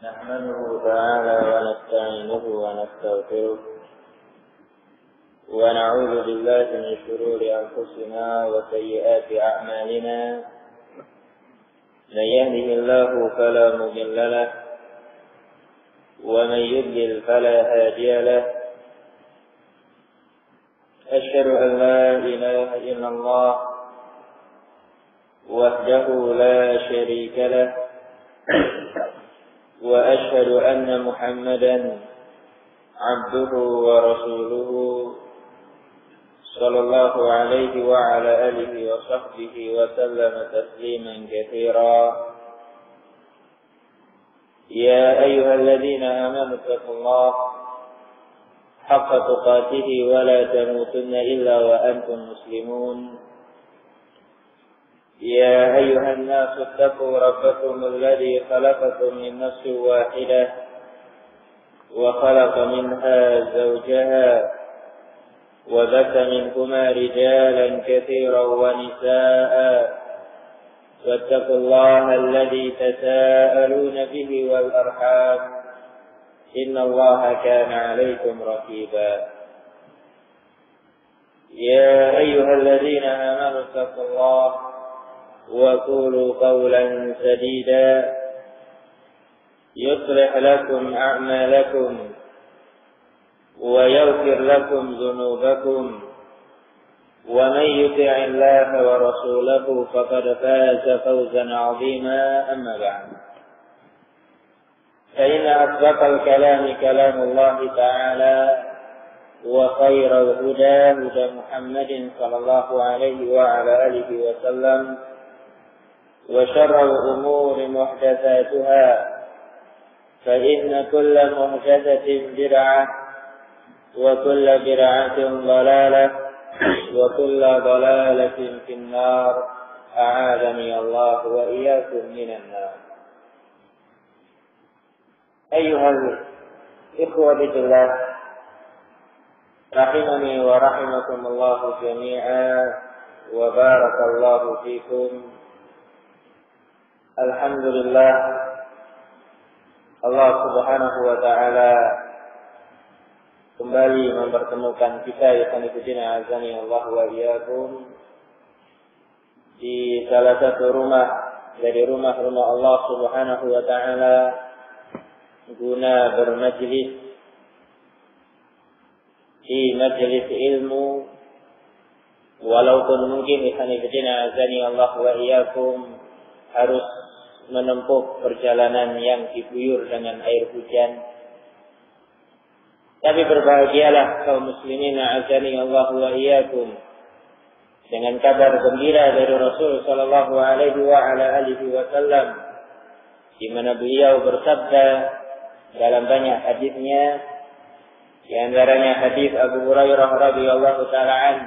نحمده تعالى ونستعينه ونستغفره ونعوذ بالله من شرور أنفسنا وسيئات أعمالنا من يهده الله فلا مضل له ومن يضلل فلا هادي له أشهد أن لا إله إلا الله وحده لا شريك له وأشهد أن محمدا عبده ورسوله صلى الله عليه وعلى آله وصحبه وسلم تسليما كثيرا يا أيها الذين آمنوا اتقوا الله حق تقاته ولا تموتن إلا وأنتم مسلمون يا أيها الناس اتقوا ربكم الذي خلقكم من نفس واحدة وخلق منها زوجها وبث منكما رجالا كثيرا ونساء واتقوا الله الذي تساءلون به والأرحام إن الله كان عليكم رقيبا يا أيها الذين آمنوا اتقوا الله وقولوا قولا سديدا يصلح لكم أعمالكم ويغفر لكم ذنوبكم ومن يطع الله ورسوله فقد فاز فوزا عظيما أما بعد فإن أصدق الكلام كلام الله تعالى وخير الهدى هدى محمد صلى الله عليه وعلى آله وسلم وشر الأمور محدثاتها فإن كل محدثة بدعة وكل بدعة ضلالة وكل ضلالة في النار أعاذني الله وإياكم من النار. أيها الإخوة بالله رحمني ورحمكم الله جميعا وبارك الله فيكم. Alhamdulillah, Allah Subhanahu wa Ta'ala kembali mempertemukan kita ikhwanifidina azani Allah wa iyyakum di salah satu rumah dari rumah-rumah Allah Subhanahu wa Ta'ala guna bermajlis di majlis ilmu, walaupun mungkin ikhwanifidina azani Allah wa iyyakum harus menempuh perjalanan yang diguyur dengan air hujan. Tapi berbahagialah kaum muslimin a'azani Allah wa iyyakum dengan kabar gembira dari Rasul sallallahu alaihi wa ala alihi wasallam, di mana beliau bersabda dalam banyak hadisnya, di antaranya hadis Abu Hurairah radhiyallahu taala an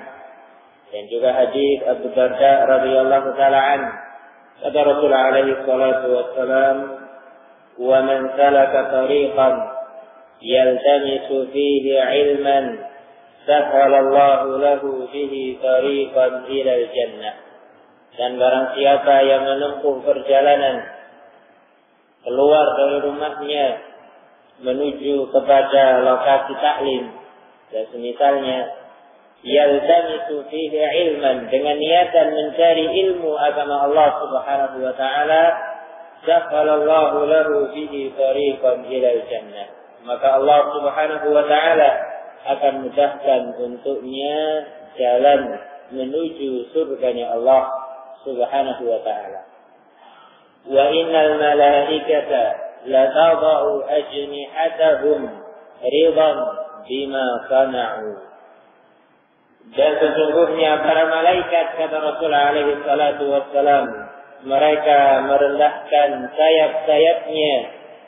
dan juga hadis Abu Darda radhiyallahu taala an. Kata Rasul alaihi salatu wassalam, "Wa man salaka tariqan yaltamisu fihi 'ilman sahhala Allahu lahu bihi tariqan ila al-jannah." Dan barang siapa yang menempuh perjalanan keluar dari rumahnya menuju kepada lokasi taklim dan semisalnya, yaltamisu fihi ilman, dengan niatan mencari ilmu agama Allah Subhanahu wa Ta'ala, sakhalallahu lahu bihi tariqan ilal jannah, maka Allah Subhanahu wa Ta'ala akan mudahkan untuknya jalan menuju surganya Allah Subhanahu wa Ta'ala. Wa innal malaikata la tadau ajnihatahum ridan bima sana'u. Dan sesungguhnya para malaikat, kata Rasul alaihi salatu wassalam, mereka merendahkan sayap-sayapnya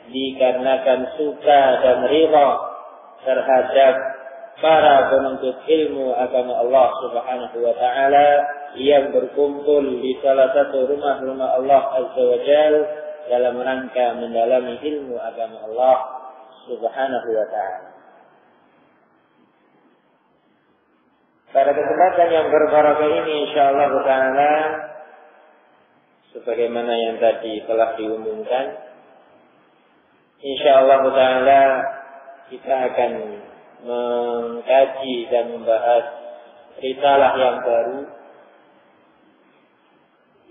dikarenakan suka dan ridha terhadap para penuntut ilmu agama Allah Subhanahu wa Ta'ala yang berkumpul di salah satu rumah-rumah Allah Azza wa Jal dalam rangka mendalami ilmu agama Allah Subhanahu wa Ta'ala. Pada kesempatan yang berbarakah ini insyaallah ta'ala, sebagaimana yang tadi telah diumumkan, insyaallah taala kita akan mengkaji dan membahas risalah yang baru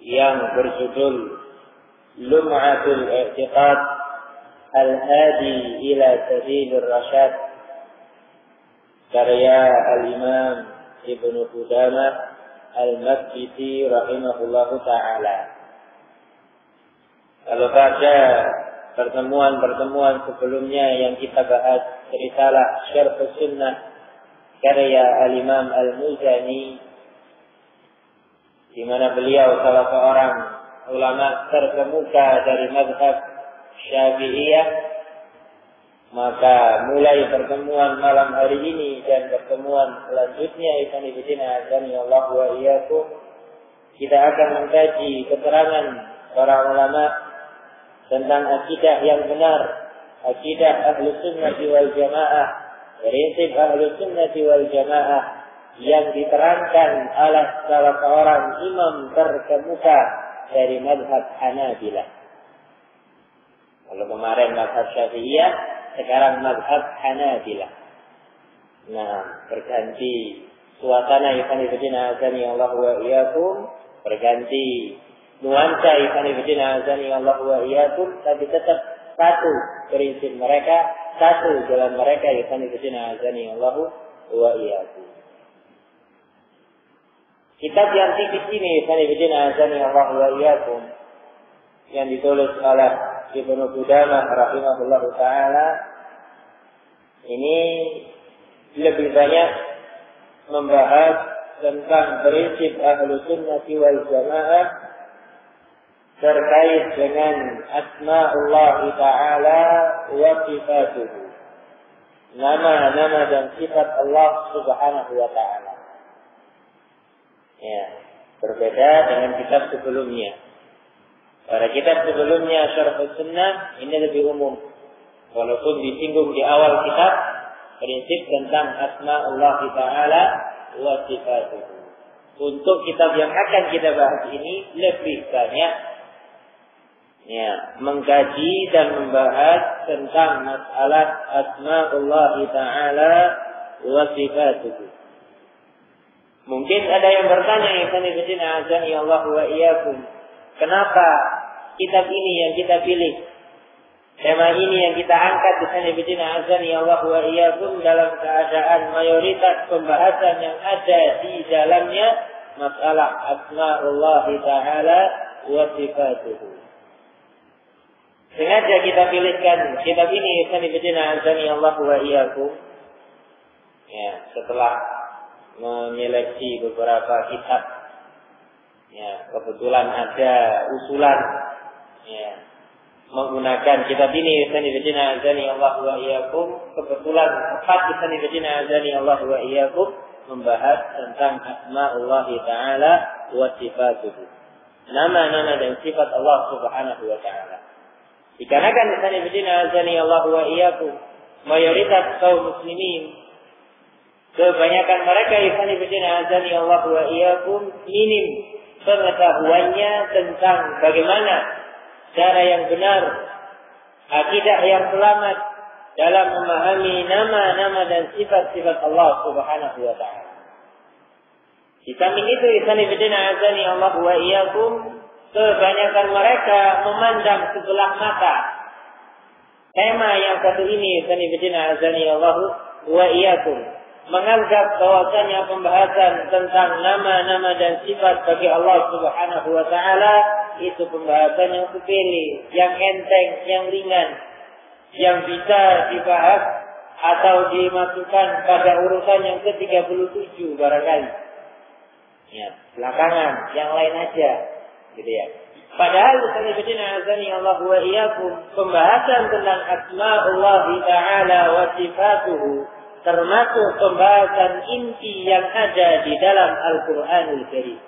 yang berjudul Lum'atul I'tiqad Al-Hadi ila Sabilir Rasyad, karya Al-Imam Ibnu Qudamah Al-Maqdisi rahimahullahu ta'ala. Kalau pada pertemuan-pertemuan sebelumnya yang kita bahas risalah Syarh Sunnah karya Al-Imam Al-Muzani, di mana beliau salah seorang ulama terkemuka dari mazhab Syafi'iyah, maka mulai pertemuan malam hari ini dan pertemuan selanjutnya Allah wa iyyakum, kita akan mengkaji keterangan para ulama tentang akidah yang benar, akidah Ahlus Sunnah wal Jamaah, prinsip Ahlus Sunnah wal Jamaah yang diterangkan oleh salah seorang imam terkemuka dari mazhab Hanabilah. Kalau kemarin mazhab Syafi'iyah, sekarang mazhab Hanabilah. Nah, berganti suasana Allah wa iyyakum, berganti nuansa Allah wa iyyakum, tapi tetap satu prinsip mereka, satu jalan mereka Allah wa iyyakum. Kitab yang tipis ini Allah wa iyyakum, yang ditulis oleh Ibnu Qudamah rahimahullahu ta'ala, ini lebih banyak membahas tentang prinsip Ahlus Sunnah wal Jamaah terkait dengan asma'ullah ta'ala wa sifatuhu, nama-nama dan sifat Allah subhanahu wa ta'ala. Ya, berbeda dengan kitab sebelumnya. Pada kitab sebelumnya Syarh Sunnah ini lebih umum, walaupun disinggung di awal kitab prinsip tentang asma'ullah ta'ala wa sifatuhu. Untuk kitab yang akan kita bahas ini lebih banyak mengkaji dan membahas tentang masalah asma'ullah ta'ala wa sifatuhu. Mungkin ada yang bertanya, Allah wa iyyakum, kenapa kitab ini yang kita pilih, tema ini yang kita angkat Allah wa iyyakum, dalam keadaan mayoritas pembahasan yang ada di dalamnya masalah asma'ullah ta'ala wa sifatuhu. Sengaja kita pilihkan kitab ini Allah wa iyyakum, setelah menyeleksi beberapa kitab, kebetulan ada usulan menggunakan kitab ini Allah wa iyyakum, kebetulan tepat Allah wa iyyakum membahas tentang asma'ullah ta'ala wa sifatuhu, nama-nama dan sifat Allah subhanahu wa ta'ala. Dikarenakan Allah wa iyyakum, mayoritas kaum muslimin, kebanyakan mereka Allah wa iyyakum, minim pengetahuannya tentang bagaimana cara yang benar, akidah yang selamat dalam memahami nama-nama dan sifat-sifat Allah subhanahu wa ta'ala. Di samping itu Allah wa iyyakum, kebanyakan mereka memandang sebelah mata tema yang satu ini Allah wa iyyakum, menganggap bahwasanya pembahasan tentang nama-nama dan sifat bagi Allah subhanahu wa ta'ala itu pembahasan yang sepele, yang enteng, yang ringan, yang bisa dibahas atau dimasukkan pada urusan yang ke-37 barangkali. Belakangan, yang lain aja, gitu ya. Padahal Allah wa iyyakum, pembahasan tentang asma'ullah ta'ala wa sifatuhu termasuk pembahasan inti yang ada di dalam Al-Quranul Karim.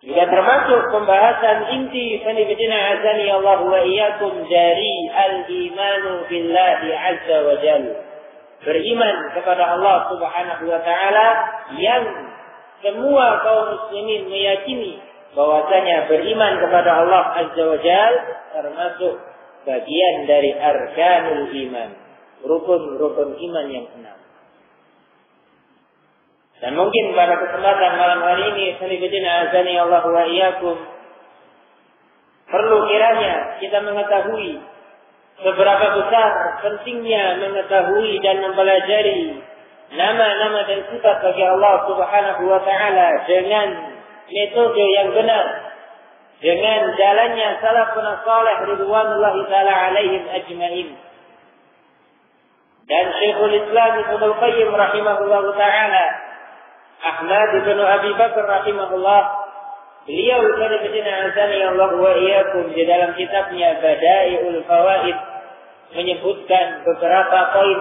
Juga termasuk pembahasan inti Allah wa iyyakum dari al-imanu billahi azza wa jalla, beriman kepada Allah subhanahu wa ta'ala, yang semua kaum muslimin meyakini bahwasanya beriman kepada Allah azza wa jalla termasuk bagian dari arkanul iman, rukun-rukun iman yang 6. Dan mungkin pada kesempatan malam hari ini, salibidina azani Allah wa iyyakum, perlu kiranya kita mengetahui seberapa besar pentingnya mengetahui dan mempelajari nama-nama dan sifat bagi Allah Subhanahu wa taala dengan metode yang benar, dengan jalannya salafun salih ridwanullahi taala alaihim ajmain. Dan Syekhul Islam Ibnu Qayyim rahimahullahu taala, Ahmad bin Abi Bakar rahimahullah, beliau kadang-kadang azani Allah wa iyyakum di dalam kitabnya Bada'iul Fawaid menyebutkan beberapa poin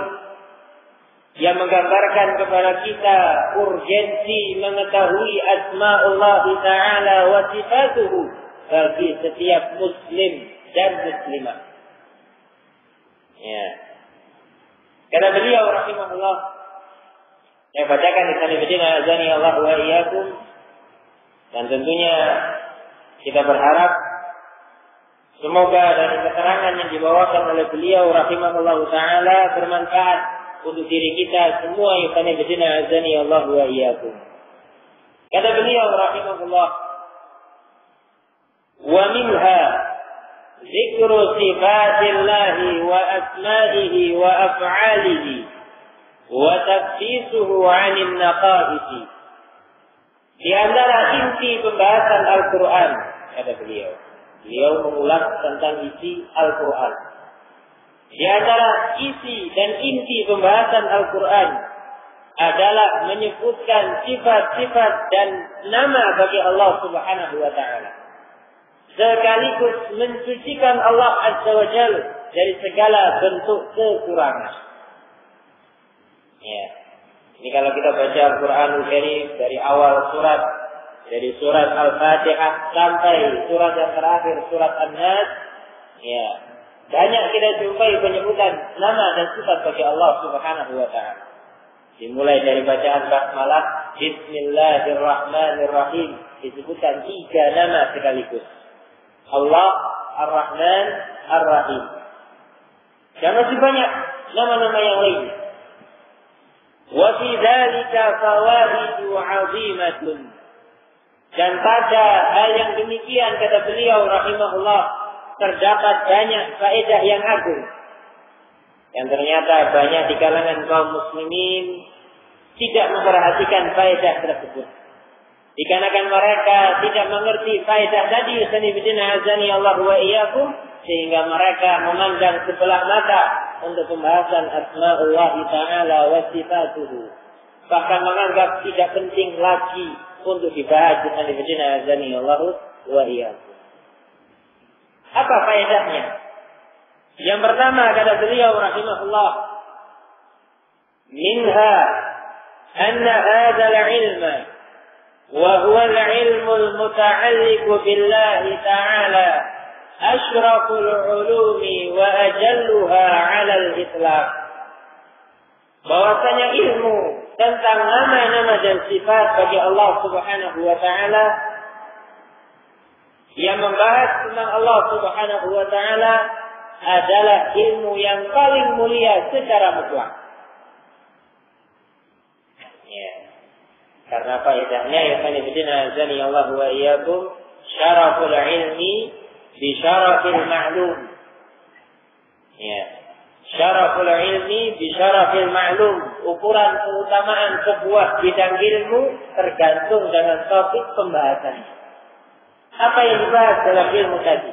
yang menggambarkan kepada kita urgensi mengetahui asma'ullah ta'ala wa sifatuhu bagi setiap muslim dan muslimah. Ya. Kata beliau rahimahullah, saya bacakan di sana bedina azani Allah wa iyyakum, dan tentunya kita berharap semoga dari keterangan yang dibawakan oleh beliau rahimahullah taala bermanfaat untuk diri kita semua yang sana bedina azani Allah wa iyyakum. Kata beliau rahimahullah, wa minha zikru sifatillahi wa asma'ihi wa af'alihi wa tafsisuhu 'anil naqaisi. Di antara inti pembahasan Al-Quran, kata beliau mengulas tentang isi Al-Quran. Di antara isi dan inti pembahasan Al-Quran adalah menyebutkan sifat-sifat dan nama bagi Allah Subhanahu wa taala, sekaligus mensucikan Allah Azza wa Jalla dari segala bentuk kekurangan. Ya. Ini kalau kita baca Al-Quranul Karim dari awal surat, dari surat Al-Fatihah sampai surat yang terakhir, surat An-Nas, ya, banyak kita jumpai penyebutan nama dan sifat bagi Allah Subhanahu wa taala. Dimulai dari bacaan basmalah, Bismillahirrahmanirrahim, disebutkan 3 nama sekaligus. Allah, Ar-Rahman, Ar-Rahim. Dan masih banyak nama-nama yang lain. Wa fi dzalika fawaidu 'azimatun. Dan pada hal yang demikian, kata beliau rahimahullah, terdapat banyak faedah yang agung yang ternyata banyak di kalangan kaum muslimin tidak memperhatikan faedah tersebut. Dikarenakan mereka tidak mengerti faedah tadi, sanibidina azani Allah wa iyyakum, sehingga mereka memandang sebelah mata untuk pembahasan asma'ullah ta'ala wa sifatuhu. Bahkan menganggap tidak penting lagi untuk dibahas, sanibidina azani Allah wa iyyakum. Apa faedahnya? Yang pertama, kata beliau rahimahullah, minha anna hadzal ilma وهو العلم المتعلق بالله تعالى أشرف العلوم وأجلها على الإطلاق. Bahwasanya ilmu tentang nama-nama dan sifat bagi Allah Subhanahu wa taala yang membahas tentang Allah Subhanahu wa taala adalah ilmu yang paling mulia secara mutlak. Karena faedahnya ya sanibidina azani Allah wa iyyakum, syaraful ilmi bi syarafil ma'lum. Ya. Syaraful ilmi bi syarafil ma'lum. Ukuran keutamaan sebuah bidang ilmu tergantung dengan topik pembahasannya. Apa yang dibahas dalam ilmu tadi?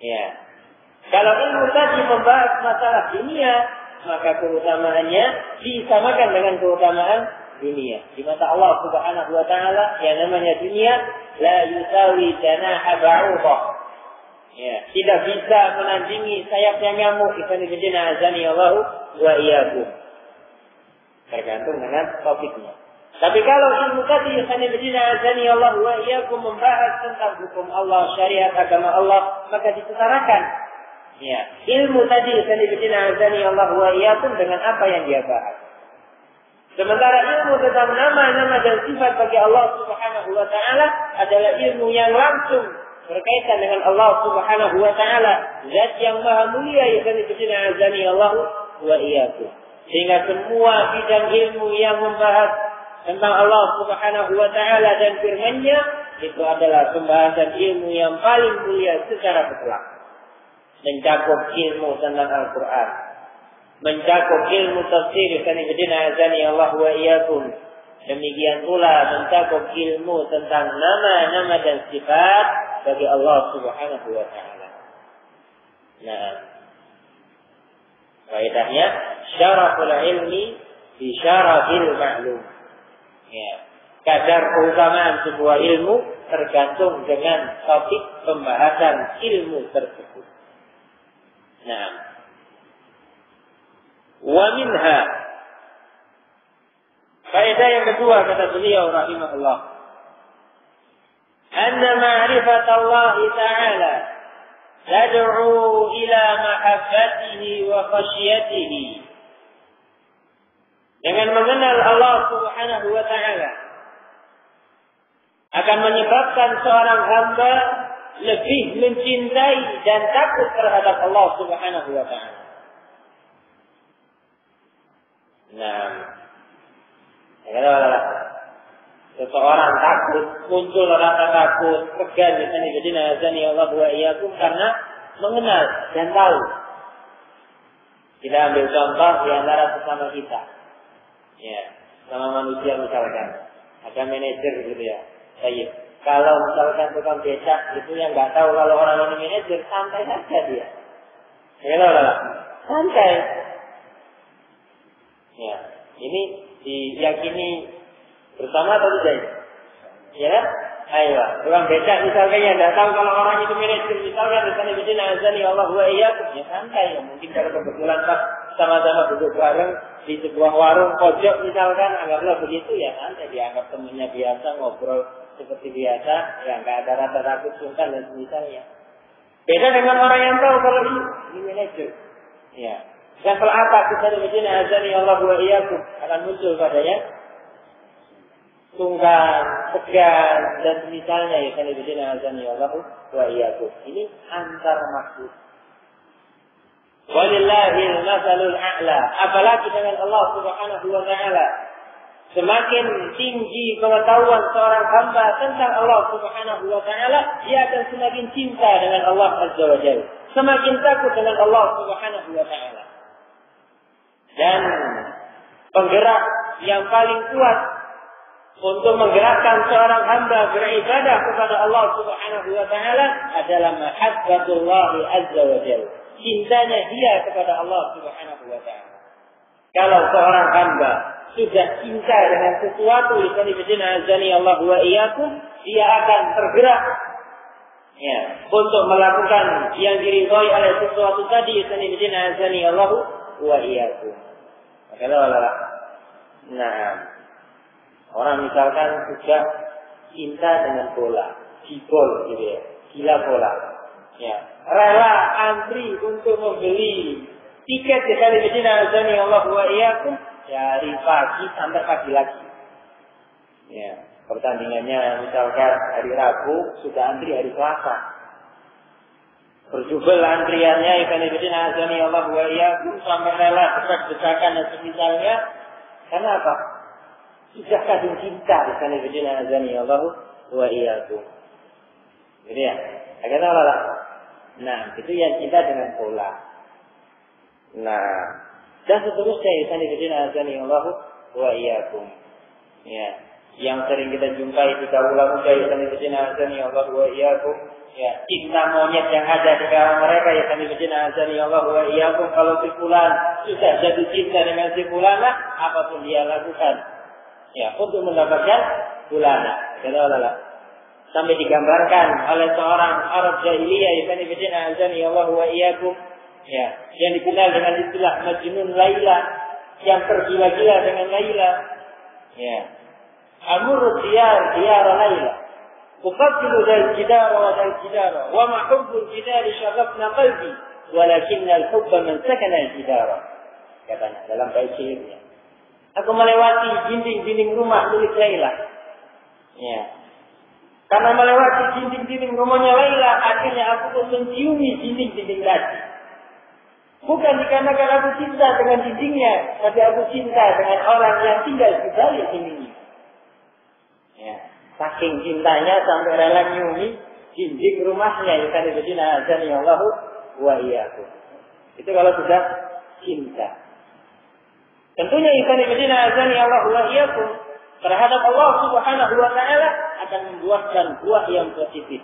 Ya. Kalau ilmu tadi membahas masalah dunia, maka keutamaannya disamakan dengan keutamaan dunia. Di mata Allah Subhanahu wa taala yang namanya dunia la yusawi janaha ba'udah. Ya, tidak bisa menandingi sayapnya nyamuk. Ibn azani Allah wa iyyakum. Tergantung dengan topiknya. Tapi kalau ilmu tadi Ibn azani Allah wa iyyakum membahas tentang hukum Allah, syariat agama Allah, maka disetarakan. Ya, ilmu tadi Ibn azani Allah wa iyyakum dengan apa yang dia bahas. Sementara ilmu tentang nama-nama dan sifat bagi Allah Subhanahu wa taala adalah ilmu yang langsung berkaitan dengan Allah Subhanahu wa taala, zat yang maha mulia yang azani Allah wa iyyakum. Sehingga semua bidang ilmu yang membahas tentang Allah Subhanahu wa taala dan firman-Nya itu adalah pembahasan ilmu yang paling mulia secara mutlak. Mencakup ilmu tentang Al-Qur'an, mencakup ilmu tafsir azani Allah wa iyyakum. Demikian pula mencakup ilmu tentang nama-nama dan sifat bagi Allah Subhanahu wa taala. Nah, faedahnya syaraful ilmi bi syarafil ma'lum. Ya, kadar keutamaan sebuah ilmu tergantung dengan topik pembahasan ilmu tersebut. Nah, wa minha, faedah yang kedua kata beliau rahimahullah, anna ma'rifat Allah ta'ala tad'u ila mahabbatihi wa khasyatihi. Dengan mengenal Allah Subhanahu wa taala akan menyebabkan seorang hamba lebih mencintai dan takut terhadap Allah Subhanahu wa taala. Nah, seseorang takut, muncul rasa takut, segan azani Allah wa iyyakum karena mengenal dan tahu. Kita ambil contoh di antara sesama kita. Ya, sama manusia misalkan. Ada manajer gitu ya. Baik. Kalau misalkan tukang becak itu yang nggak tahu kalau orang ini manajer, santai saja dia. Ya, santai. Ya, ini diyakini bersama atau tidak? Ya, ayo. Tukang becak misalkan yang tidak tahu kalau orang itu manajer, misalkan azani Allah wa iyyakum, ya santai. Mungkin kalau kebetulan pas sama-sama duduk bareng di sebuah warung pojok misalkan, anggaplah begitu, ya santai, dianggap temannya biasa, ngobrol seperti biasa, ya nggak ada rasa takut, sungkan dan semisalnya. Beda dengan orang yang tahu kalau ini manajer. Ya. Dan kalau apa azani Allah wa iyyakum akan muncul padanya sungkan, segan dan misalnya ya azani Allah wa iyyakum. Ini antar maksud. Walillahil masalul a'la. Apalagi dengan Allah Subhanahu wa taala, semakin tinggi pengetahuan seorang hamba tentang Allah Subhanahu wa taala, dia akan semakin cinta dengan Allah Azza wa Jalla, semakin takut dengan Allah Subhanahu wa taala. Dan penggerak yang paling kuat untuk menggerakkan seorang hamba beribadah kepada Allah Subhanahu wa taala adalah mahabbatullah azza wa jalla. Cintanya dia kepada Allah Subhanahu wa taala. Kalau seorang hamba sudah cinta dengan sesuatu, azani Allah wa iyyakum, dia akan tergerak ya untuk melakukan yang diridhai oleh sesuatu tadi, azani Allah wa iyyakum. Nah, orang misalkan sudah cinta dengan bola, gibol gitu ya, gila bola, ya, rela antri untuk membeli tiket di azani Allah wa iyyakum dari pagi sampai pagi lagi. Ya, pertandingannya misalkan hari Rabu, sudah antri hari Selasa. Berjubel antriannya azani Allah wa iyyakum sampai rela desak-desakan dan semisalnya. Karena apa? Sudah kadung cinta di azani Allah wa iyyakum. Gitu ya. Kata Allah. Nah, itu yang cinta dengan bola. Nah, dan seterusnya azani Allah wa iyyakum. Ya, yang sering kita jumpai di kaula muda azani Allah wa iyyakum. Ya, cinta monyet yang ada di kalangan mereka azani Allah wa iyyakum. Kalau si fulan sudah jatuh cinta dengan si fulan, apapun dia lakukan ya untuk mendapatkan fulana. Kata Allah. Sampai digambarkan oleh seorang Arab jahiliyah azani Allah wa iyyakum, ya, yang dikenal dengan istilah Majnun Laila, yang tergila-gila dengan Laila. Ya. Amurud diyar Laila. Uqabbilu dal jidara wa dal jidara wa ma hubbul jidari syaghabna qalbi walakinna al-hubba man sakana al-jidara. Katanya dalam bait syairnya. Aku melewati dinding-dinding rumah milik Laila. Ya. Karena melewati dinding-dinding rumahnya Laila, akhirnya aku pun menciumi dinding-dinding tadi. Bukan dikarenakan aku cinta dengan dindingnya, tapi aku cinta dengan orang yang tinggal di balik dindingnya. Ya, saking cintanya sampai rela nyumi dinding rumahnya. Ikhwan fillah azani Allah wa iyyakum. Itu kalau sudah cinta. Tentunya ikhwan fillah azani Allah wa iyyakum terhadap Allah Subhanahu wa taala akan membuahkan buah yang positif.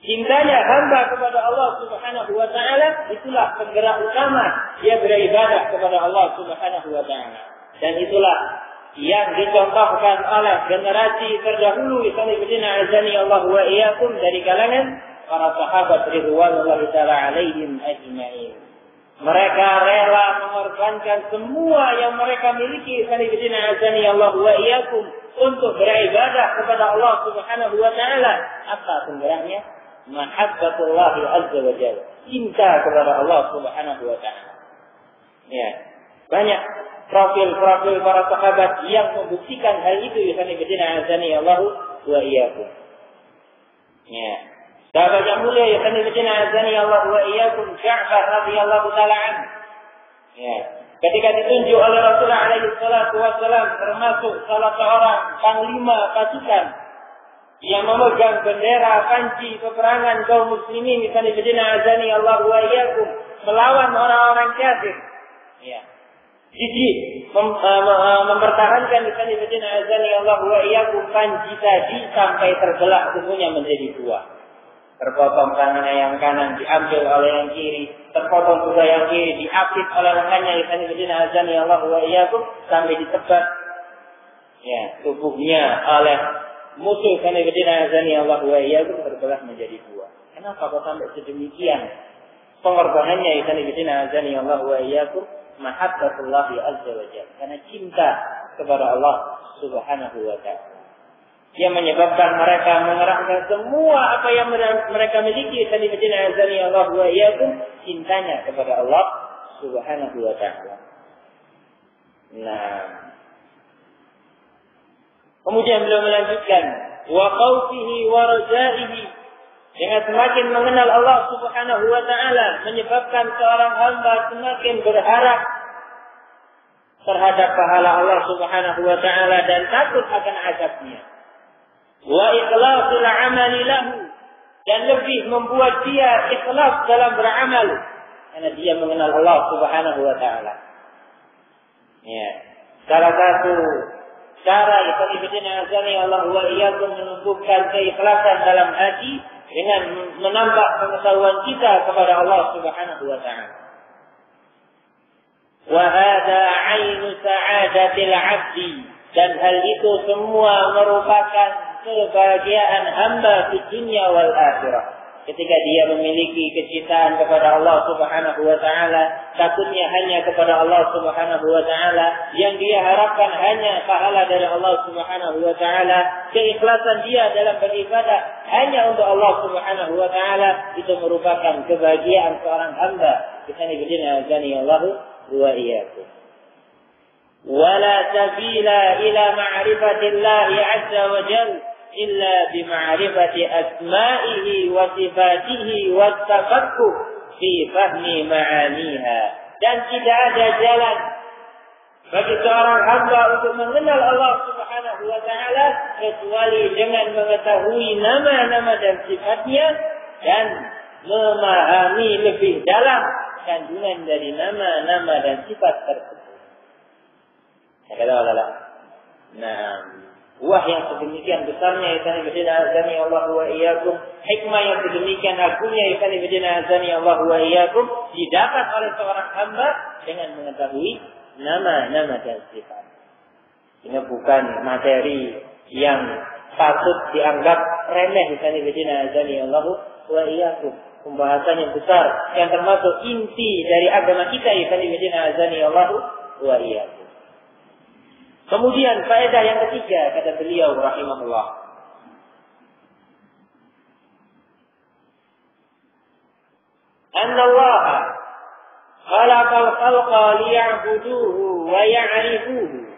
Cintanya hamba kepada Allah Subhanahu wa taala itulah penggerak utama dia beribadah kepada Allah Subhanahu wa taala. Dan itulah yang dicontohkan oleh generasi terdahulu ikhwan azani Allah wa iyyakum dari kalangan para sahabat ridwanullahi taala alaihim ajma'in. Mereka rela mengorbankan semua yang mereka miliki ikhwan azani Allah wa iyyakum untuk beribadah kepada Allah Subhanahu wa taala. Apa penggeraknya? Mahabbatullah azza wa jalla. Cinta kepada Allah Subhanahu wa taala. Ya. Banyak profil-profil para sahabat yang membuktikan hal itu ikhwan azani Allah wa iyyakum. Ya. Sahabat yang mulia ikhwan azani Allah wa iyyakum Ja'far radhiyallahu taala anhu. Ya. Ketika ditunjuk oleh Rasulullah alaihi salatu wasallam termasuk salah seorang panglima pasukan yang memegang bendera panci peperangan kaum muslimin ikhwan azani Allah wa iyyakum melawan orang-orang kafir. Ya. Jadi mempertahankan ikhwan azani Allah wa iyyakum panci tadi sampai terbelah tubuhnya menjadi dua. Terpotong tangannya yang kanan diambil oleh yang kiri, terpotong juga yang kiri diapit oleh lengannya ikhwan azani Allah wa iyyakum sampai ditebat ya tubuhnya oleh musuh ikhwan azani Allah wa iyyakum terbelah menjadi dua. Kenapa kok sampai sedemikian pengorbanannya ikhwan azani Allah wa iyyakum? Mahabbatullah azza wa jalla, karena cinta kepada Allah Subhanahu wa taala yang menyebabkan mereka mengerahkan semua apa yang mereka miliki ikhwan azani Allah wa iyyakum cintanya kepada Allah Subhanahu wa taala. Nah, kemudian beliau melanjutkan wa khawfihi wa rajaihi, dengan semakin mengenal Allah Subhanahu wa taala menyebabkan seorang hamba semakin berharap terhadap pahala Allah Subhanahu wa taala dan takut akan azabnya. Wa ikhlasul amali lahu, dan lebih membuat dia ikhlas dalam beramal karena dia mengenal Allah Subhanahu wa taala. Ya, salah satu cara ikhwan azani Allah wa iyyakum menumbuhkan keikhlasan dalam hati dengan menambah pengetahuan kita kepada Allah Subhanahu wa taala. Wa hadza 'ainu sa'adatil 'abdi, dan hal itu semua merupakan kebahagiaan hamba di dunia wal akhirah. Ketika dia memiliki kecintaan kepada Allah Subhanahu wa taala, takutnya hanya kepada Allah Subhanahu wa taala, yang dia harapkan hanya pahala dari Allah Subhanahu wa taala, keikhlasan dia dalam beribadah hanya untuk Allah Subhanahu wa taala, itu merupakan kebahagiaan seorang hamba. Kita diberikan azani Allah wa iyyakum. Wala sabila ila ma'rifatillah azza wa jalla illa bima'rifati asma'ihi wa sifatihi wa tafakkur fi fahmi ma'aniha. Dan tidak ada jalan bagi seorang hamba untuk mengenal Allah Subhanahu wa taala kecuali dengan mengetahui nama-nama dan sifatnya dan memahami lebih dalam kandungan dari nama-nama dan sifat tersebut. Kata Allah, nah, wah yang sedemikian besarnya ikhwan azani Allah wa iyyakum, hikmah yang sedemikian agungnya ikhwan azani Allah wa iyyakum didapat oleh seorang hamba dengan mengetahui nama-nama dan sifat. Ini bukan materi yang patut dianggap remeh ikhwan azani Allah wa iyyakum. Pembahasan yang besar yang termasuk inti dari agama kita ikhwan azani Allah wa iyyakum. Kemudian faedah yang ketiga kata beliau rahimahullah. Anna Allah khalaqal khalqa liya'buduhu wa ya'rifuhu.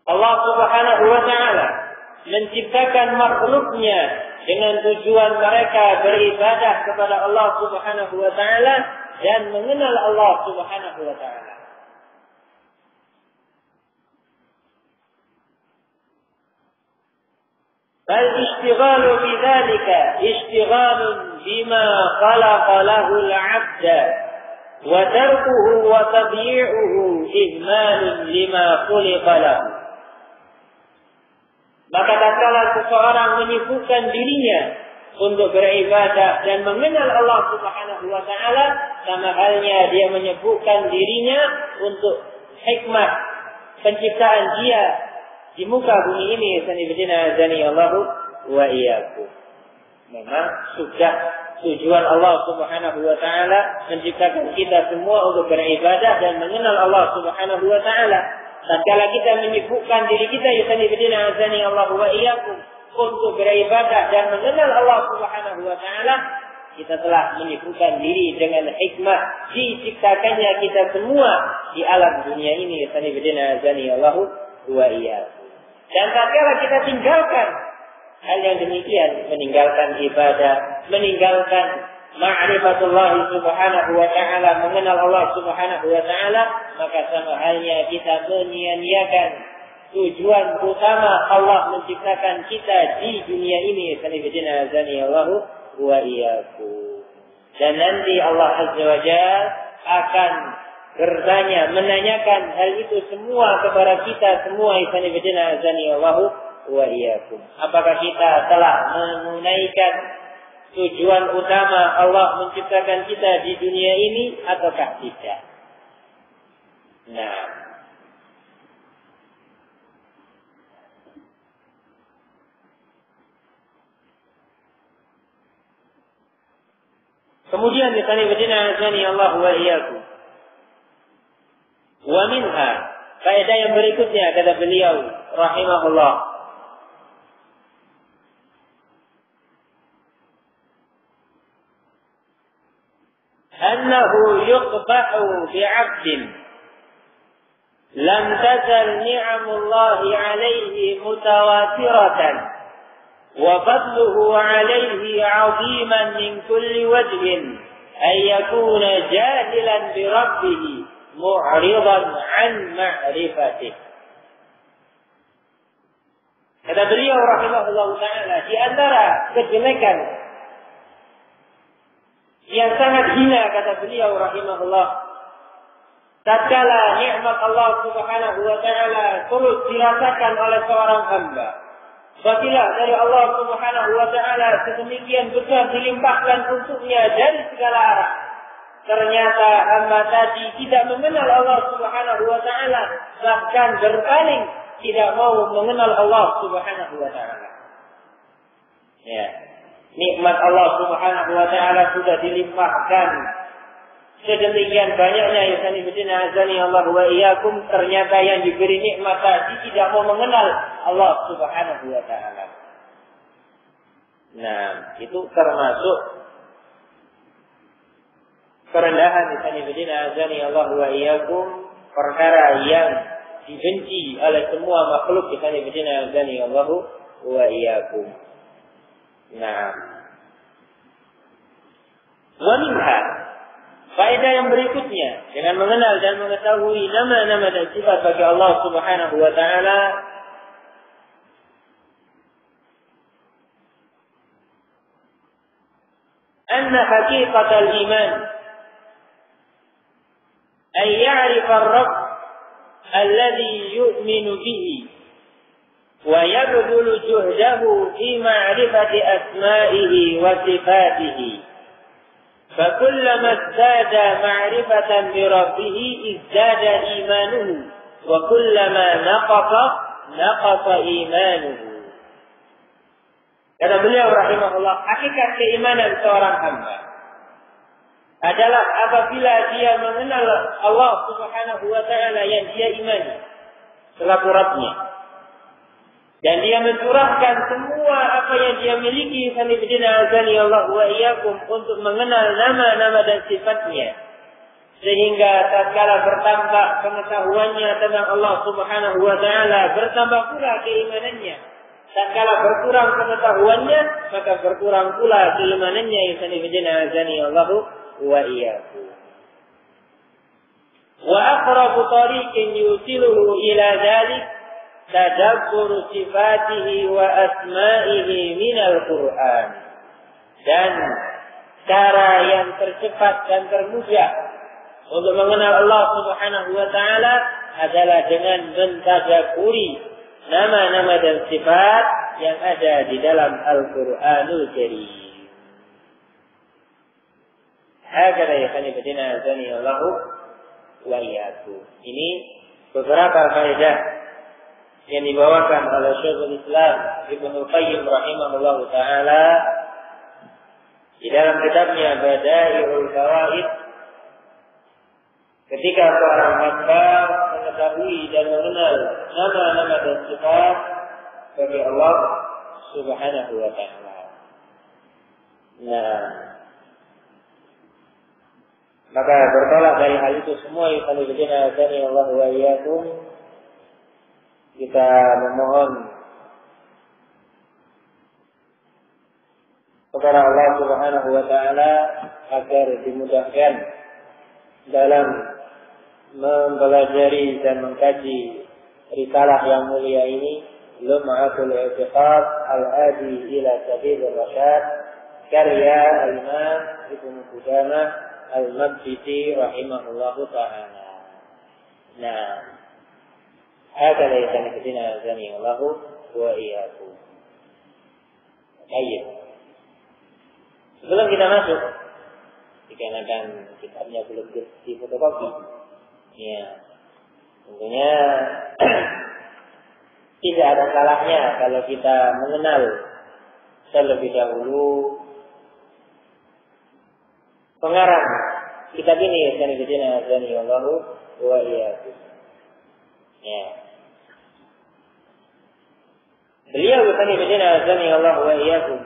Allah Subhanahu wa taala menciptakan makhluknya dengan tujuan mereka beribadah kepada Allah Subhanahu wa taala dan mengenal Allah Subhanahu wa taala. فالاشتغال بذلك اشتغال بما خلق له العبد وتركه وتضييعه إهمال لما خلق له. Maka tatkala seseorang menyibukkan dirinya untuk beribadah dan mengenal Allah Subhanahu wa taala, sama halnya dia menyibukkan dirinya untuk hikmah penciptaan dia di muka bumi ini. Sanibidina azani Allahu wa iyyakum. Memang sudah tujuan Allah Subhanahu wa taala menciptakan kita semua untuk beribadah dan mengenal Allah Subhanahu wa taala. Tatkala kita menyibukkan diri kita, sanibidina azani Allahu wa iyyakum, untuk beribadah dan mengenal Allah Subhanahu wa taala, kita telah menyibukkan diri dengan hikmah diciptakannya kita semua di alam dunia ini. Sanibidina azani Allahu wa iyyakum. Dan tatkala kita tinggalkan hal yang demikian, meninggalkan ibadah, meninggalkan ma'rifatullah Subhanahu wa ta'ala, mengenal Allah Subhanahu wa ta'ala, maka sama halnya kita menyia-nyiakan tujuan utama Allah menciptakan kita di dunia ini. Sanibidina azani Allahu wa iyyakum. Dan nanti Allah Azza wa Jalla akan bertanya, menanyakan hal itu semua kepada kita semua. Sanibidina azani Allahu wa iyyakum. Apakah kita telah menunaikan tujuan utama Allah menciptakan kita di dunia ini ataukah tidak? Nah, kemudian sanibidina azani Allahu wa iyyakum. Wa minha, faedah yang berikutnya kata beliau rahimahullah, annahu yuqbahu bi'abdin lam tazal ni'amullahi alayhi mutawatiratan wa fadluhu alayhi 'aziman min kulli wajhin ay yakuna jahilan bi rabbih mu'ridan 'an ma'rifatih. Kata beliau rahimahullah ta'ala, di antara kejelekan yang sangat hina, kata beliau rahimahullah, tatkala nikmat Allah Subhanahu wa taala terus dirasakan oleh seorang hamba, fadilah dari Allah Subhanahu wa taala sedemikian besar dilimpahkan untuknya dari segala arah, ternyata hamba tadi tidak mengenal Allah Subhanahu wa taala, bahkan berpaling tidak mau mengenal Allah Subhanahu wa taala. Ya, nikmat Allah Subhanahu wa taala sudah dilimpahkan sedemikian banyaknya, ya sanibidina azani Allah wa iyyakum, ternyata yang diberi nikmat tadi tidak mau mengenal Allah Subhanahu wa taala. Nah, itu termasuk kerendahan, ya sanibidina azani Allah wa iyyakum, perkara yang dibenci oleh semua makhluk, ya sanibidina azani Allah wa iyyakum. Nah, wa minha, faedah yang berikutnya, dengan mengenal dan mengetahui nama-nama dan sifat bagi Allah Subhanahu wa taala, anna haqiqatal iman ay ya'rifa ar-rabb alladhi yu'minu bihi wa yabdulu juhdahu fi ma'rifati asma'ihi wa sifatihi. فكلما ازداد معرفة بربه ازداد إيمانه وكلما نقص إيمانه. Kata beliau rahimahullah, hakikat keimanan seorang hamba adalah apabila dia mengenal Allah Subhanahu wa taala yang dia imani selaku Rabbnya, dan dia mencurahkan semua apa yang dia miliki, sanibidina azani Allah wa iyyakum, untuk mengenal nama-nama dan sifatnya, sehingga tatkala bertambah pengetahuannya tentang Allah Subhanahu wa taala, bertambah pula keimanannya. Tatkala berkurang pengetahuannya, maka berkurang pula keimanannya. Allahu wa iyyakum. Wa aqrabu tariqin yusiluhu ila dzalik tadabbur sifatihi wa asma'ihi minal Qur'an. Dan cara yang tercepat dan termudah untuk mengenal Allah Subhanahu wa taala adalah dengan mentadabburi nama-nama dan sifat yang ada di dalam Al-Qur'anul Karim. Hakala yakani bidina azani Allahu wa iyyakum. Ini beberapa faedah yang dibawakan oleh Syekhul Islam Ibnu Qayyim rahimahullahu taala di dalam kitabnya Bada'iul Fawaid. Ketika seorang hamba mengetahui dan mengenal nama-nama dan sifat bagi Allah Subhanahu wa taala. Nah, maka bertolak dari hal itu semua yang kami berikan dari Allah wa iyyakum, kita memohon kepada Allah Subhanahu wa taala agar dimudahkan dalam mempelajari dan mengkaji risalah yang mulia ini, Lum'atul I'tiqad Al-Hadi ila Sabilir Rasyad, karya Al-Imam Ibnu Qudamah Al-Maqdisi rahimahullahu taala. Nah, hakala yatanifidina azani Allahu wa iyyakum. Baik. Sebelum kita masuk, dikarenakan kitabnya belum di fotokopi, ya, tentunya tidak ada salahnya kalau kita mengenal terlebih dahulu pengarang kitab ini, Sanidina Azani Allahu wa iyyakum. Ya. Beliau Sanidina Azani Allahu wa iyyakum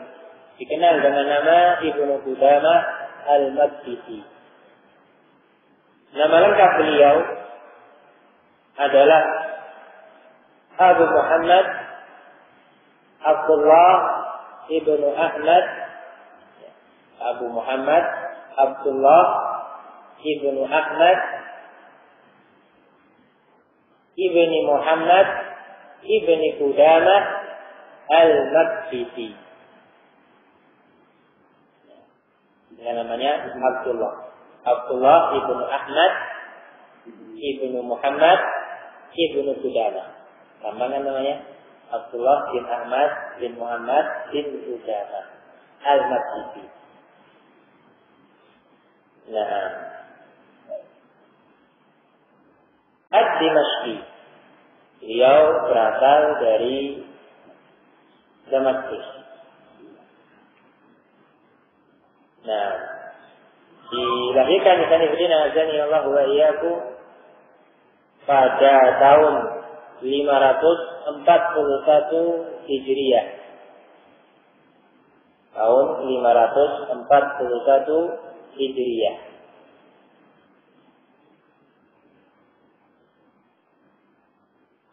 dikenal dengan nama Ibnu Qudamah Al-Maqdisi. Nama lengkap beliau adalah Abu Muhammad Abdullah Ibnu Ahmad. Abu Muhammad Abdullah Ibnu Ahmad Ibni Muhammad Ibni Qudamah Al-Maqdisi. Dengan namanya Abdullah Ibnu Ahmad Ibnu Muhammad Ibnu Qudamah. Tambahan namanya Abdullah bin Ahmad bin Muhammad bin Qudamah Al-Maqdisi. Nah, Ad-Dimashqi, beliau berasal dari Damaskus. Nah, dilahirkan di Sanidina Azani Allah wa iyyakum pada tahun 541 Hijriah. Tahun 541 Hijriah.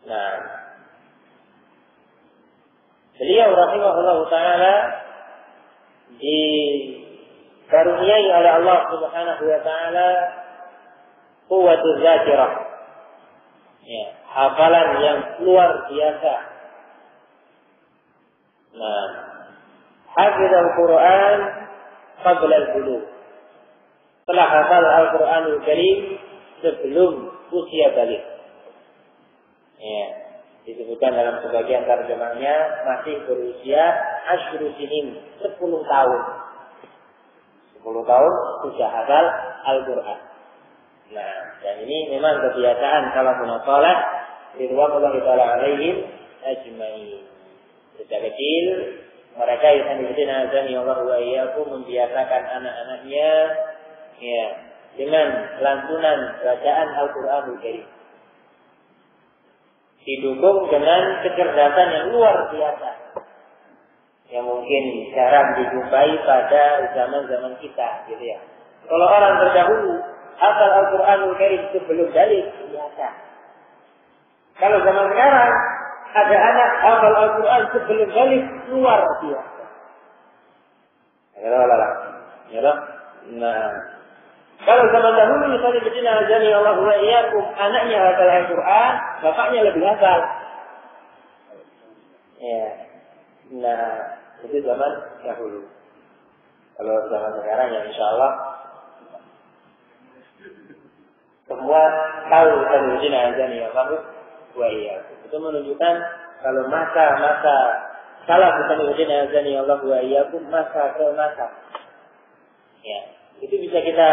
Nah, beliau rahimahullah taala dikaruniai oleh Allah Subhanahu wa taala quwwatul zakirah. Ya, hafalan yang luar biasa. Nah, hafizal Quran qabla al-bulugh. Telah hafal Al-Qur'anul Karim sebelum usia balik. Ya, disebutkan dalam sebagian terjemahnya masih berusia asyru sinin, 10 tahun. 10 tahun sudah hafal Al-Qur'an. Nah, dan ini memang kebiasaan salafun salih ridwanullahi ta'ala alaihim ajmain. Sejak kecil mereka yang disebutkan azani Allah wa iyyakum membiasakan anak-anaknya ya dengan lantunan bacaan Al-Qur'anul Karim. Didukung dengan kecerdasan yang luar biasa yang mungkin jarang dijumpai pada zaman-zaman kita, gitu ya. Kalau orang terdahulu hafal Al-Qur'anul Karim sebelum balik biasa. Kalau zaman sekarang ada anak hafal Al-Quran sebelum balik luar biasa. Ya, nah, kalau zaman dahulu misalnya begini azani Allah wa iyyakum, anaknya hafal Al-Quran, bapaknya lebih hafal. Ya. Nah, itu zaman dahulu. Kalau zaman sekarang ya insya Allah semua tahu tentang begini azani Allah wa iyyakum. Itu menunjukkan kalau masa-masa salah tentang begini azani Allah wa iyyakum, masa ke masa. Ya, itu bisa kita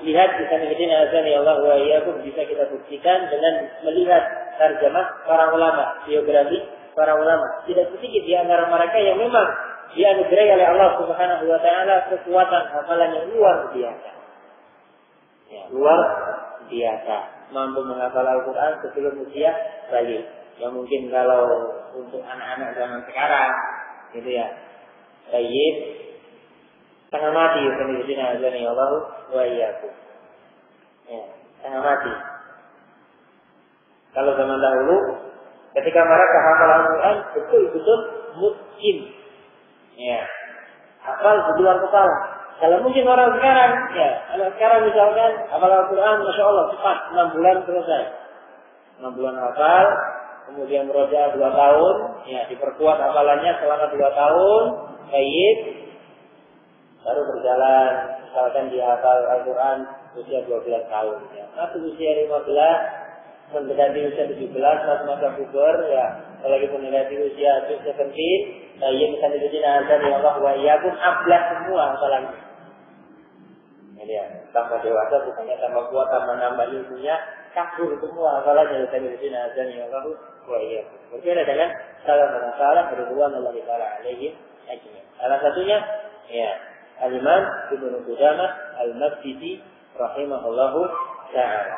lihat di sana begini azani Allah wa iyyakum, bisa kita buktikan dengan melihat tarjamah para ulama, biografi para ulama. Tidak sedikit di antara mereka yang memang dianugerahi oleh Allah Subhanahu wa taala kekuatan hafalan yang luar biasa. Ya, luar biasa, mampu menghafal Al-Quran sebelum usia balik. Yang mungkin kalau untuk anak-anak zaman sekarang, gitu ya, baik, setengah mati. Bismillahirrahmanirrahim. Azani Allah wa iyyakum. Ya, setengah mati. Kalau zaman dahulu, ketika mereka hafal Al-Quran, betul-betul mungkin, ya, hafal di luar kepala. Kalau mungkin orang sekarang, ya, anak sekarang misalkan hafal Al-Quran, masya Allah cepat, 6 bulan selesai. 6 bulan hafal, kemudian merojaah 2 tahun, ya, diperkuat hafalannya selama 2 tahun, baik, baru berjalan, misalkan dia hafal Al-Quran usia 12 tahun, ya, atau usia 15, mendekati usia 17, masa puber, ya, apalagi mendekati usia 17, baik, misalnya di azan ya Allah wa iyyakum, ablah semua hafalannya. Ya, tambah dewasa bukannya tambah kuat, tambah nambah ilmunya, kabur semua hafalannya dari sini azan ya Allah wa iyyakum. Berbeda dengan salah berhubungan Allah Taala alaihi ajmain. Salah satunya ya Al-Imam Ibnu Qudamah Al-Maqdisi rahimahullahu taala.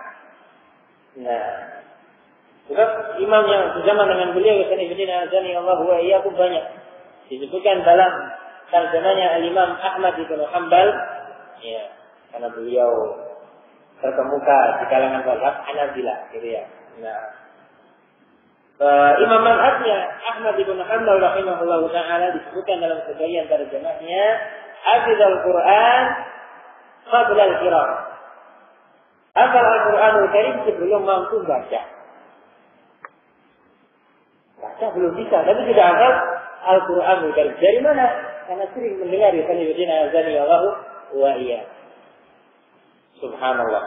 Nah, juga imam yang sejaman dengan beliau sini azan ya Allah wa iyyakum banyak. Disebutkan dalam tarjamanya Al-Imam Ahmad bin Hanbal, ya, karena beliau terkemuka di kalangan mazhab Hanabilah, gitu ya. Nah, imam mazhabnya Ahmad bin Hanbal rahimahullahu taala disebutkan dalam sebagian tarjamahnya, hafizal Quran qabla al-qira'ah. Hafal Al-Quranul Karim sebelum mampu baca. Baca belum bisa, tapi sudah hafal Al-Quranul Karim. Dari mana? Karena sering mendengar ya Sayyidina azani Allah wa iyyakum. Subhanallah.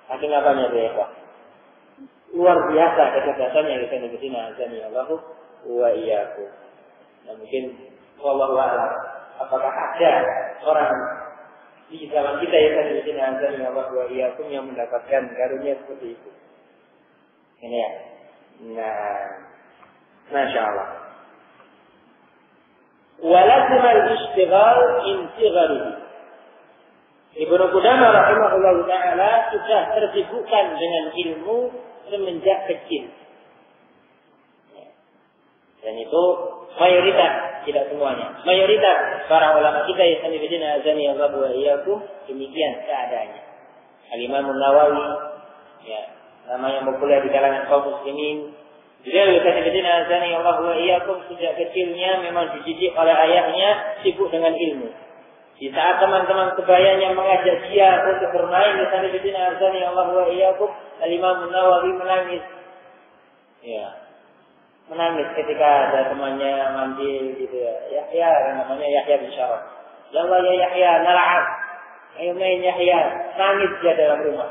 Saking apanya dia, Pak? Luar biasa kecerdasannya ya Sayyidina azani Allah wa iyyakum. Nah, mungkin wallahu a'lam, apakah ada orang di zaman kita ya Sayyidina azani Allah wa iyyakum yang mendapatkan karunia seperti itu? Ini ya. Nah, Masya Allah. Walakum al-ishtighal intighaluhu. Ibnu Qudamah rahimahullah ta'ala sudah tersibukkan dengan ilmu semenjak kecil. Dan itu mayoritas, tidak semuanya. Mayoritas para ulama kita yang Sayyidina azani Allah wa iyyakum demikian keadaannya. Al-Imam Nawawi, ya, nama yang populer di kalangan kaum muslimin. Beliau Sayyidina azani Allah wa iyyakum sejak kecilnya memang dididik oleh ayahnya sibuk dengan ilmu. Di saat teman-teman sebayanya mengajak dia untuk bermain di Sayyidina azani Allah wa iyyakum, Al-Imam Nawawi menangis. Ya. Menangis ketika ada temannya manggil gitu ya. Yahya, namanya Yahya bin Syaraf. Ya Allah ya Yahya, nal'ab. Ayo main Yahya. Nangis dia dalam rumah.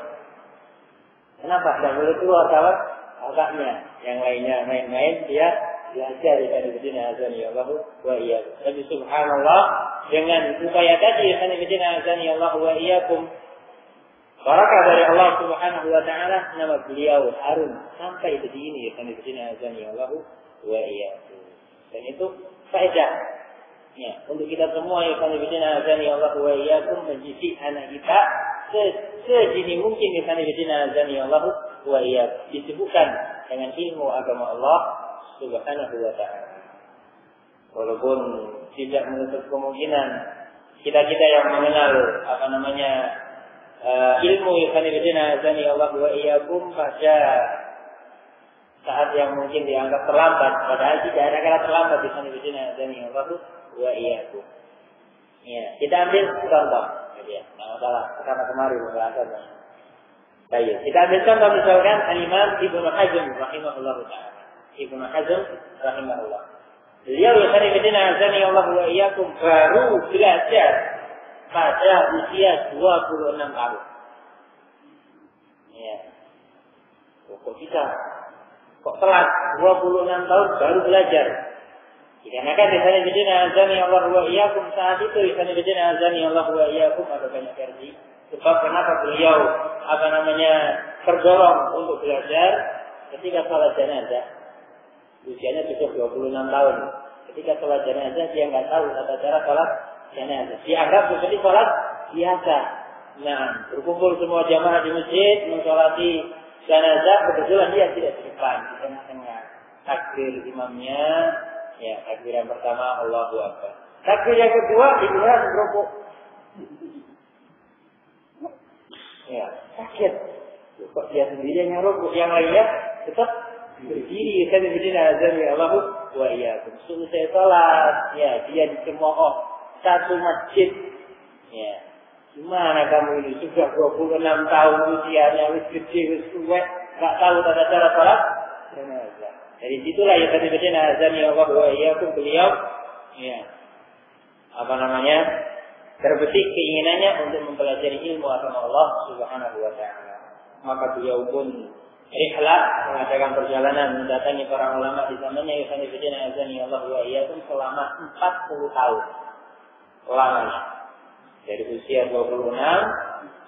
Kenapa? Tidak boleh keluar kawan kakaknya. Yang lainnya main-main, dia belajar dari Sayyidina azani Allah wa iyyakum. Tapi subhanallah, dengan upaya tadi Sayyidina azani Allah wa iyyakum, barakah dari Allah Subhanahu wa taala, nama beliau Harun sampai begini ya Sayyidina azani Allah wa iyyakum. Dan itu faedah ya untuk kita semua ya Sayyidina azani Allah wa iyyakum, mendidik anak kita sejini mungkin ya Sayyidina azani Allah wa iyyakum, disibukkan dengan ilmu agama Allah Subhanahu wa ta'ala. Walaupun tidak menutup kemungkinan kita-kita yang mengenal ilmu Sayyidina azani Allah wa iyyakum pada saat yang mungkin dianggap terlambat, padahal tidak ada kata terlambat di sana bidina azani Allah wa iyyakum. Ya, kita ambil contoh. Ya, enggak masalah karena kemarin pembahasannya. Baik, kita ambil contoh misalkan Al-Imam Ibnu Hazm rahimahullahu taala. Ibnu Hazm rahimahullah. Beliau yang bidina azani Allah wa iyyakum baru belajar pada usia 26 tahun. Ya. Kok bisa? Kok telat 26 tahun baru belajar? Dikarenakan di sana bidina azani Allah wa iyyakum saat itu di sana bidina azani Allah wa iyyakum ada banyak versi. Sebab kenapa beliau terdorong untuk belajar ketika salat jenazah. Usianya cukup 26 tahun. Ketika salat jenazah dia enggak tahu tata cara salat jenazah. Dianggap seperti salat biasa. Nah, berkumpul semua jamaah di masjid mensolati jenazah, kebetulan dia tidak di depan, di tengah-tengah. Takbir imamnya, ya takbir yang pertama Allahu Akbar. Takbir yang kedua dibilang rukuk. Ya, sakit. Kok dia sendiri yang rukuk, yang lainnya tetap berdiri. Saya berdiri azan ya Allah wa iyyakum. Selesai salat, ya dia dicemooh satu masjid. Ya. Gimana kamu ini sudah 26 tahun usianya, wis gede, wis tua, enggak tahu tata cara salat jenazah. Dari situlah ya tadi bidina azan ya Allah wa iyyakum beliau ya terbetik keinginannya untuk mempelajari ilmu agama Allah Subhanahu wa taala. Maka beliau pun rihlah mengadakan perjalanan mendatangi para ulama di zamannya ya tadi bidina azan ya Allah wa iyyakum selama 40 tahun. Lamanya. Dari usia 26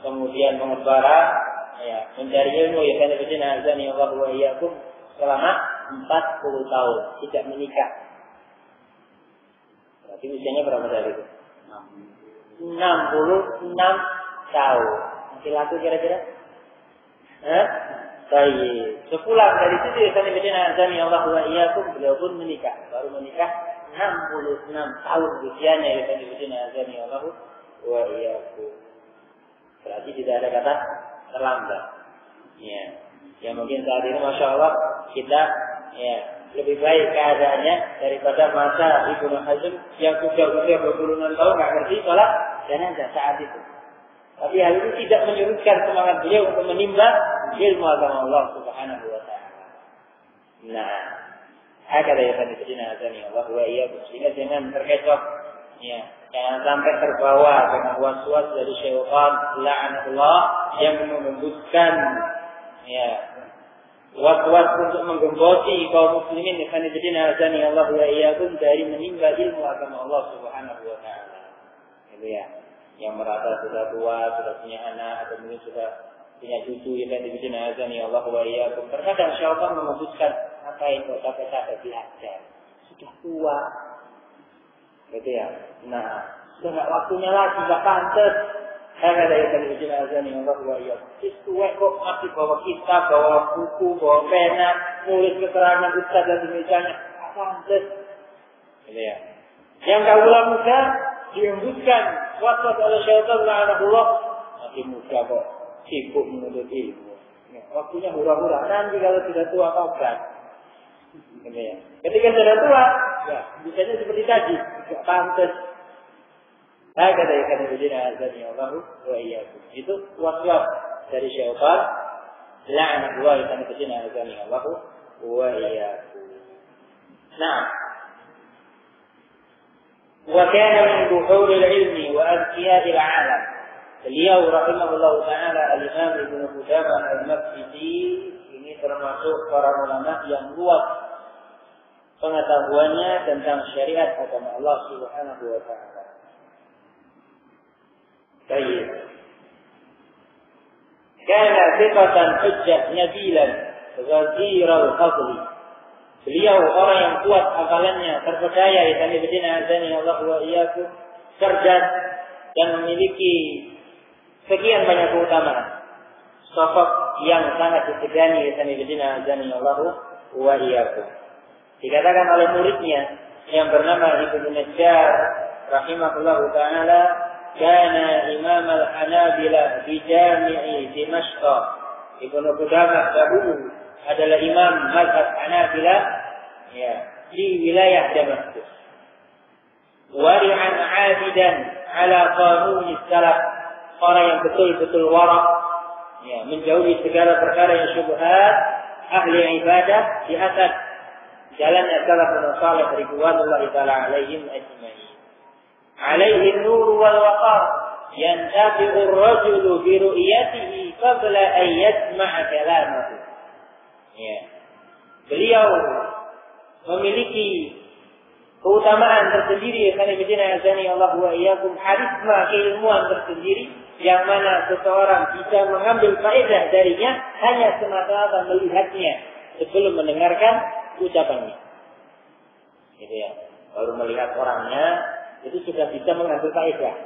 kemudian mengembara ya mencari ilmu ya kan bidina azan ya Allah wa iyyakum selama 40 tahun tidak menikah. Berarti usianya berapa tadi itu? 66 tahun. Masih laku kira-kira? Baik. Sepulang dari situ ya kan bidina azan ya Allah wa iyyakum beliau pun menikah. Baru menikah 66 tahun usianya ya kan bidina azan ya Allah wa iyyakum. Berarti tidak ada kata terlambat. Ya. Ya mungkin saat ini Masya Allah kita ya lebih baik keadaannya daripada masa Ibnu Hazm yang sudah usia 26 tahun nggak ngerti sholat jenazah saat itu. Tapi hal itu tidak menyurutkan semangat beliau untuk menimba ilmu agama Allah Subhanahu wa taala. Nah, hakada ya bidina azani Allah wa iyyakum sehingga jangan terkecoh ya. Jangan sampai terbawa dengan was-was dari syaitan la'anatullah yang menembuskan ya was-was untuk menggemboti kaum muslimin di sana bidina azani Allah wa iyyakum dari menimba ilmu agama Allah Subhanahu wa taala. Itu ya. Yang merasa sudah tua, sudah punya anak atau mungkin sudah punya cucu yang di bidina azani Allah wa iyyakum. Terkadang syaitan menembuskan apa itu capek-capek belajar. Sudah tua. Gitu ya. Nah, sudah enggak waktunya lagi, enggak pantas. Ada yang tadi bidina azani Allah wa iyyakum. Itu kok masih bawa kitab, bawa buku, bawa pena, nulis keterangan ustaz dan sebagainya. Enggak pantas. Gitu ya. Yang kaula muda diembuskan waswas oleh syaitan la'anahullah. Masih muda kok sibuk menuntut ilmu. Ya, waktunya hura-hura. Nanti kalau sudah tua tobat. Gitu ya. Ketika sudah tua, ya bisanya seperti tadi, enggak pantas. Saya katakan bidina azani Allah wa iyyakum. Itu waswas dari syaitan la'anahullah yang bidina azani Allah wa iyyakum. Nah, wa kana min buhuril ilmi wa azkiyadil alam. Beliau rahimahullah ta'ala al-Imam Ibnu Qudamah al-Maqdisi ini termasuk para ulama yang luas pengetahuannya tentang syariat agama Allah Subhanahu wa taala. Baik. Kana thiqatan hujjah nabilan ghaziral fadli. Beliau orang yang kuat hafalannya, terpercaya di dalam bidina azani Allah wa iyyakum, cerdas dan memiliki sekian banyak keutamaan. Sosok yang sangat disegani di dalam bidina azani Allah wa iyyakum. Dikatakan oleh muridnya yang bernama Ibnu Najjar rahimahullahu taala, kana imam al-Hanabilah di Jami'i Dimashq. Ibnu Qudamah dahulu adalah imam mazhab Hanabilah ya, di wilayah Damaskus. Wari'an 'abidan 'ala qanun salaf, orang yang betul-betul wara', ya, menjauhi segala perkara yang syubhat, ahli ibadah di atas jalannya salafun salih ridwanullahi ta'ala alaihim ajma'in. Alaihi nur wal waqar, yantafi'u ar-rajulu bi ru'yatihi qabla an yasma'a kalamahu. Ya. Beliau memiliki keutamaan tersendiri, karena bidina azani Allah wa iyyakum, karisma keilmuan tersendiri yang mana seseorang bisa mengambil faedah darinya hanya semata-mata melihatnya sebelum mendengarkan ucapannya. Gitu ya. Baru melihat orangnya itu sudah bisa mengambil faedah.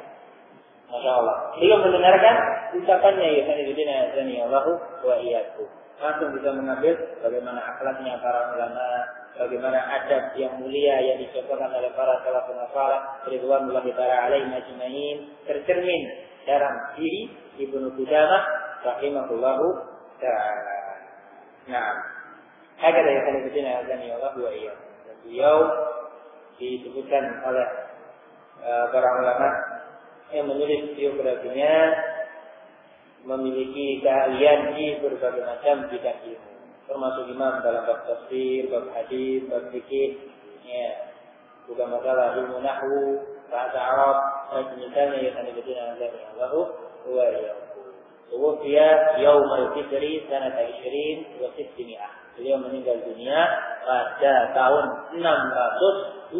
Masya Allah. Belum mendengarkan ucapannya, ya kan bidina azani Allah wa iyyakum, langsung bisa mengambil bagaimana akhlaknya para ulama, bagaimana adab yang mulia yang dicontohkan oleh para salafun salih ridwanullahi ta'ala alaihim ajma'in tercermin dalam diri Ibnu Qudamah rahimahullahu ta'ala. Nah, hakada ya kan bidina azani Allah wa iyyakum. Beliau disebutkan oleh para ulama yang menulis biografinya memiliki keahlian di berbagai macam bidang ilmu, termasuk imam dalam bab tafsir, bab hadis, bab fikih, ya, juga masalah ilmu nahwu, bahasa Arab, dan misalnya yang ada di dalam Allahu wa iyyakum. Tuwfiya yaumul fitri sanata 20 wa 600. Beliau meninggal dunia pada tahun 620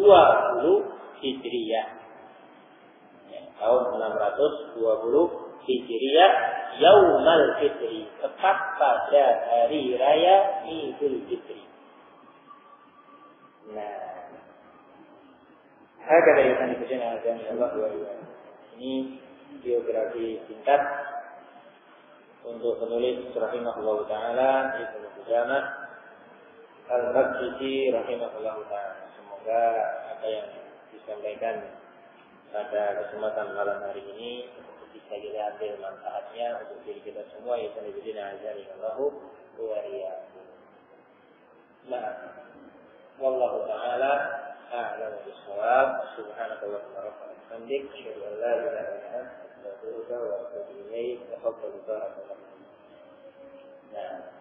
Hijriah. Ya, tahun 620 Hijriah, Yaumul Fitri, tepat pada hari raya Idul Fitri. Nah, hakada yang diberikan oleh Allah SWT. Ini biografi singkat untuk penulis rahimahullah ta'ala Ibnu Qudamah Al-Maqdisi rahimahullah ta'ala. Semoga apa yang disampaikan pada kesempatan malam hari ini bisa kita ambil manfaatnya untuk diri kita semua, ya sanadina azani Allahu wa iyyakum. Nah, wallahu ta'ala a'lamu bis-shawab. Subhanakallahumma rabbana wa bihamdika, asyhadu an la ilaha illa anta, astaghfiruka wa atubu ilaik. Tafadhalu barakallahu. Nah.